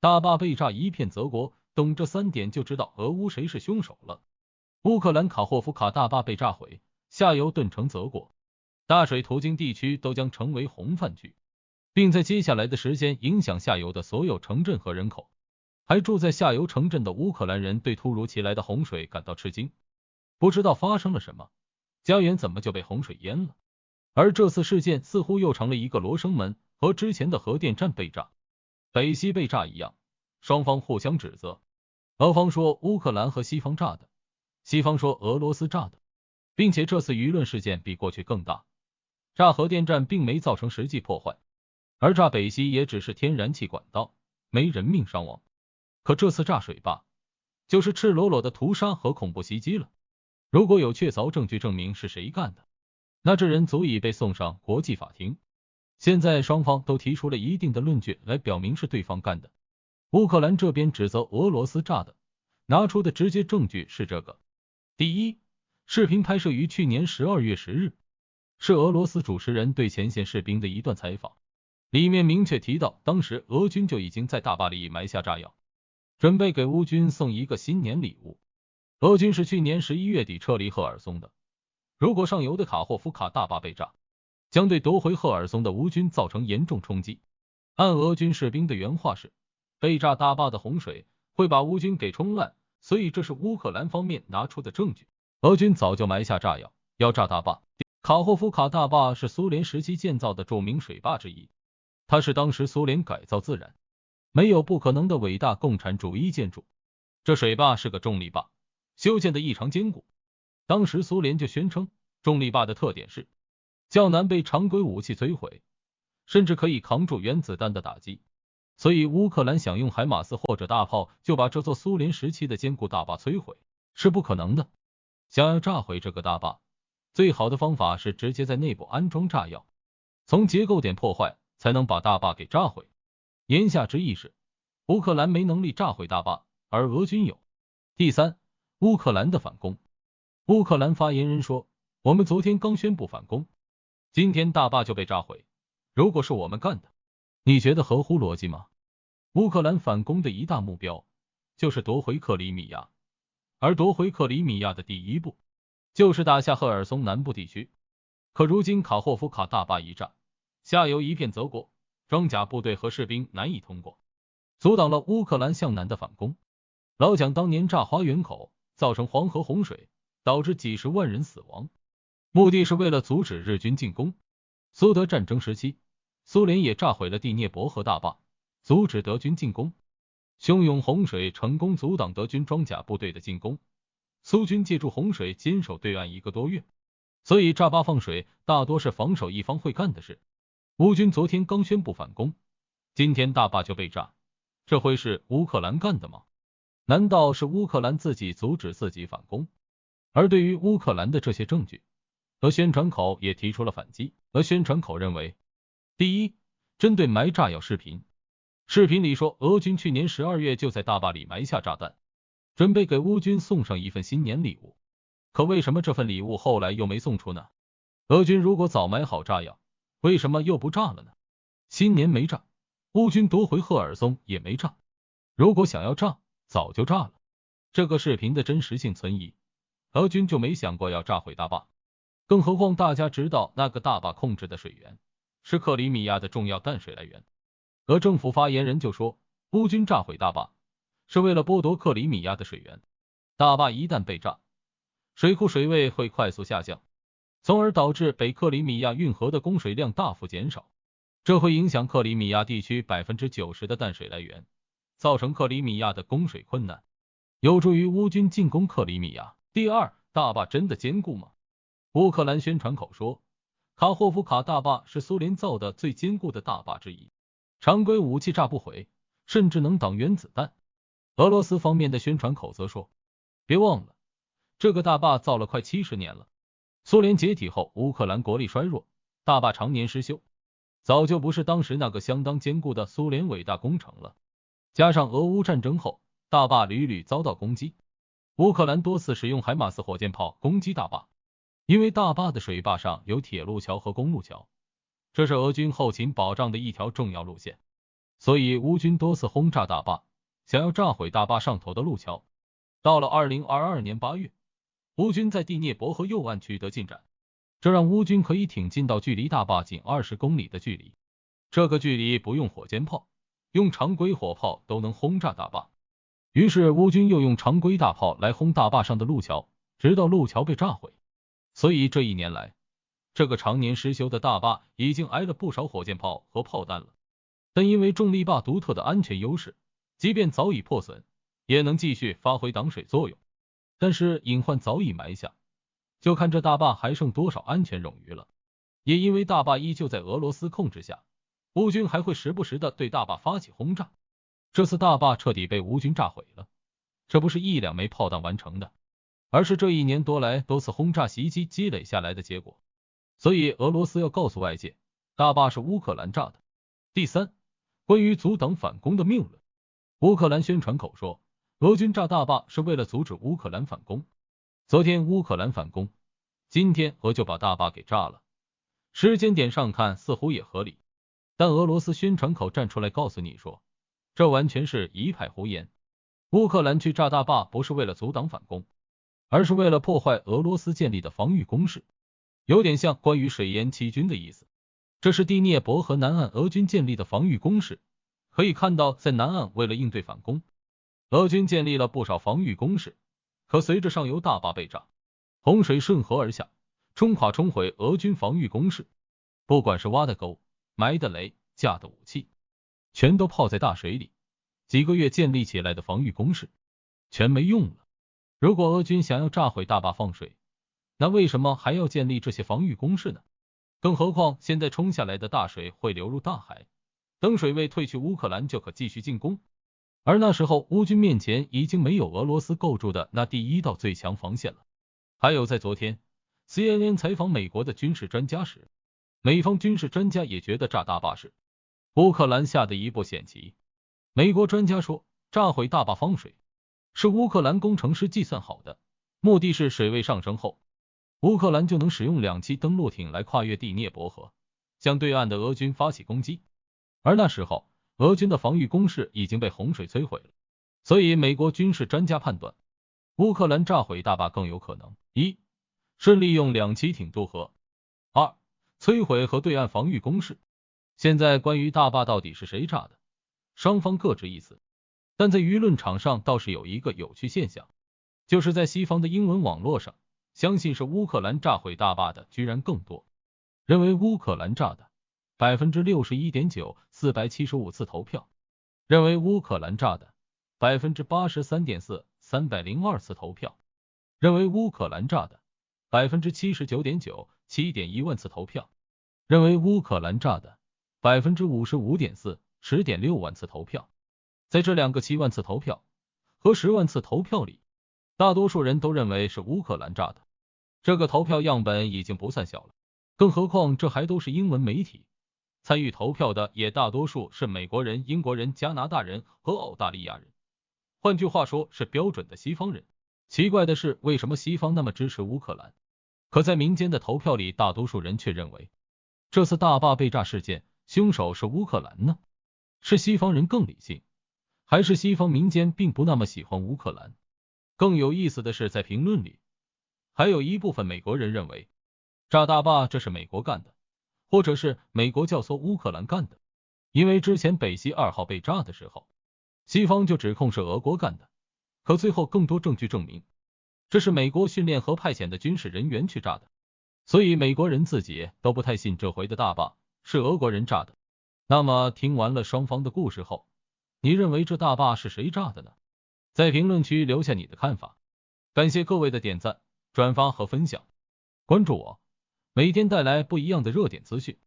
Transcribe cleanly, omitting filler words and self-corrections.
大坝被炸一片泽国，等这3点就知道俄乌谁是凶手了。乌克兰卡霍夫卡大坝被炸毁，下游顿成泽国，大水途经地区都将成为红泛区，并在接下来的时间影响下游的所有城镇和人口。还住在下游城镇的乌克兰人对突如其来的洪水感到吃惊，不知道发生了什么，家园怎么就被洪水淹了？而这次事件似乎又成了一个罗生门，和之前的核电站被炸、北溪被炸一样，双方互相指责。俄方说乌克兰和西方炸的，西方说俄罗斯炸的，并且这次舆论事件比过去更大。炸核电站并没造成实际破坏，而炸北溪也只是天然气管道，没人命伤亡。可这次炸水坝，就是赤裸裸的屠杀和恐怖袭击了。如果有确凿证据证明是谁干的，那这人足以被送上国际法庭。现在双方都提出了一定的论据来表明是对方干的。乌克兰这边指责俄罗斯炸的，拿出的直接证据是这个。第一，视频拍摄于去年12月10日，是俄罗斯主持人对前线士兵的一段采访，里面明确提到当时俄军就已经在大坝里埋下炸药，准备给乌军送一个新年礼物。俄军是去年11月底撤离赫尔松的，如果上游的卡霍夫卡大坝被炸，将对夺回赫尔松的乌军造成严重冲击。按俄军士兵的原话是，被炸大坝的洪水会把乌军给冲烂，所以这是乌克兰方面拿出的证据。俄军早就埋下炸药，要炸大坝。卡霍夫卡大坝是苏联时期建造的著名水坝之一，它是当时苏联改造自然、没有不可能的伟大共产主义建筑。这水坝是个重力坝，修建的异常坚固。当时苏联就宣称，重力坝的特点是较难被常规武器摧毁，甚至可以扛住原子弹的打击。所以乌克兰想用海马斯或者大炮就把这座苏联时期的坚固大坝摧毁，是不可能的。想要炸毁这个大坝，最好的方法是直接在内部安装炸药，从结构点破坏，才能把大坝给炸毁。言下之意是，乌克兰没能力炸毁大坝，而俄军有。第三，乌克兰的反攻。乌克兰发言人说，我们昨天刚宣布反攻，今天大坝就被炸毁，如果是我们干的，你觉得合乎逻辑吗？乌克兰反攻的一大目标就是夺回克里米亚，而夺回克里米亚的第一步就是打下赫尔松南部地区。可如今卡霍夫卡大坝一炸，下游一片泽国，装甲部队和士兵难以通过，阻挡了乌克兰向南的反攻。老蒋当年炸花园口，造成黄河洪水，导致几十万人死亡，目的是为了阻止日军进攻。苏德战争时期，苏联也炸毁了第聂伯河大坝，阻止德军进攻。汹涌洪水成功阻挡德军装甲部队的进攻，苏军借助洪水坚守对岸1个多月。所以炸坝放水大多是防守一方会干的事。乌军昨天刚宣布反攻，今天大坝就被炸，这会是乌克兰干的吗？难道是乌克兰自己阻止自己反攻？而对于乌克兰的这些证据，俄宣传口也提出了反击。俄宣传口认为，第一，针对埋炸药视频，视频里说俄军去年12月就在大坝里埋下炸弹，准备给乌军送上一份新年礼物。可为什么这份礼物后来又没送出呢？俄军如果早埋好炸药，为什么又不炸了呢？新年没炸，乌军夺回赫尔松也没炸，如果想要炸，早就炸了。这个视频的真实性存疑，俄军就没想过要炸毁大坝。更何况大家知道那个大坝控制的水源是克里米亚的重要淡水来源。俄政府发言人就说，乌军炸毁大坝是为了剥夺克里米亚的水源，大坝一旦被炸，水库水位会快速下降，从而导致北克里米亚运河的供水量大幅减少，这会影响克里米亚地区 90% 的淡水来源，造成克里米亚的供水困难，有助于乌军进攻克里米亚。第二，大坝真的坚固吗？乌克兰宣传口说，卡霍夫卡大坝是苏联造的最坚固的大坝之一，常规武器炸不毁，甚至能挡原子弹。俄罗斯方面的宣传口则说，别忘了，这个大坝造了快70年了，苏联解体后乌克兰国力衰弱，大坝常年失修，早就不是当时那个相当坚固的苏联伟大工程了。加上俄乌战争后，大坝屡屡遭到攻击，乌克兰多次使用海马斯火箭炮攻击大坝，因为大坝的水坝上有铁路桥和公路桥，这是俄军后勤保障的一条重要路线，所以乌军多次轰炸大坝，想要炸毁大坝上头的路桥。到了2022年8月，乌军在第聂伯河右岸取得进展，这让乌军可以挺进到距离大坝仅20公里的距离。这个距离不用火箭炮，用常规火炮都能轰炸大坝。于是乌军又用常规大炮来轰大坝上的路桥，直到路桥被炸毁。所以这一年来，这个常年失修的大坝已经挨了不少火箭炮和炮弹了。但因为重力坝独特的安全优势，即便早已破损，也能继续发挥挡水作用。但是隐患早已埋下，就看这大坝还剩多少安全冗余了。也因为大坝依旧在俄罗斯控制下，乌军还会时不时的对大坝发起轰炸。这次大坝彻底被乌军炸毁了，这不是一两枚炮弹完成的，而是这1年多来多次轰炸袭击积累下来的结果。所以俄罗斯要告诉外界，大坝是乌克兰炸的。第三，关于阻挡反攻的谬论。乌克兰宣传口说，俄军炸大坝是为了阻止乌克兰反攻。昨天乌克兰反攻，今天俄就把大坝给炸了。时间点上看似乎也合理，但俄罗斯宣传口站出来告诉你说，这完全是一派胡言。乌克兰去炸大坝不是为了阻挡反攻，而是为了破坏俄罗斯建立的防御工事，有点像关于水淹七军的意思。这是第聂伯河南岸俄军建立的防御工事，可以看到在南岸为了应对反攻，俄军建立了不少防御工事，可随着上游大坝被炸，洪水顺河而下，冲垮冲毁俄军防御工事，不管是挖的沟、埋的雷、架的武器，全都泡在大水里，几个月建立起来的防御工事全没用了。如果俄军想要炸毁大坝放水，那为什么还要建立这些防御工事呢？更何况现在冲下来的大水会流入大海，等水位退去，乌克兰就可继续进攻，而那时候乌军面前已经没有俄罗斯构筑的那第一道最强防线了。还有在昨天 CNN 采访美国的军事专家时，美方军事专家也觉得炸大坝是乌克兰下的一步险棋。美国专家说，炸毁大坝放水是乌克兰工程师计算好的，目的是水位上升后，乌克兰就能使用2栖登陆艇来跨越第聂伯河，向对岸的俄军发起攻击。而那时候俄军的防御工事已经被洪水摧毁了，所以美国军事专家判断，乌克兰炸毁大坝更有可能：一是利用2栖艇渡河；二摧毁和对岸防御工事。现在关于大坝到底是谁炸的，双方各执一词，但在舆论场上倒是有一个有趣现象，就是在西方的英文网络上，相信是乌克兰炸毁大坝的居然更多，认为乌克兰炸的 61.9%， 475次投票；认为乌克兰炸的 83.4%， 302次投票；认为乌克兰炸的 79.9%， 7.1万次投票；认为乌克兰炸的 55.4%， 10.6万次投票。在这2个7万次投票和10万次投票里，大多数人都认为是乌克兰炸的。这个投票样本已经不算小了，更何况这还都是英文媒体，参与投票的也大多数是美国人、英国人、加拿大人和澳大利亚人，换句话说是标准的西方人。奇怪的是，为什么西方那么支持乌克兰，可在民间的投票里，大多数人却认为这次大坝被炸事件凶手是乌克兰呢？是西方人更理性，还是西方民间并不那么喜欢乌克兰？更有意思的是，在评论里还有一部分美国人认为炸大坝这是美国干的，或者是美国教唆乌克兰干的，因为之前北溪2号被炸的时候，西方就指控是俄国干的，可最后更多证据证明这是美国训练和派遣的军事人员去炸的，所以美国人自己都不太信这回的大坝是俄国人炸的。那么听完了双方的故事后，你认为这大坝是谁炸的呢？在评论区留下你的看法。感谢各位的点赞、转发和分享，关注我，每天带来不一样的热点资讯。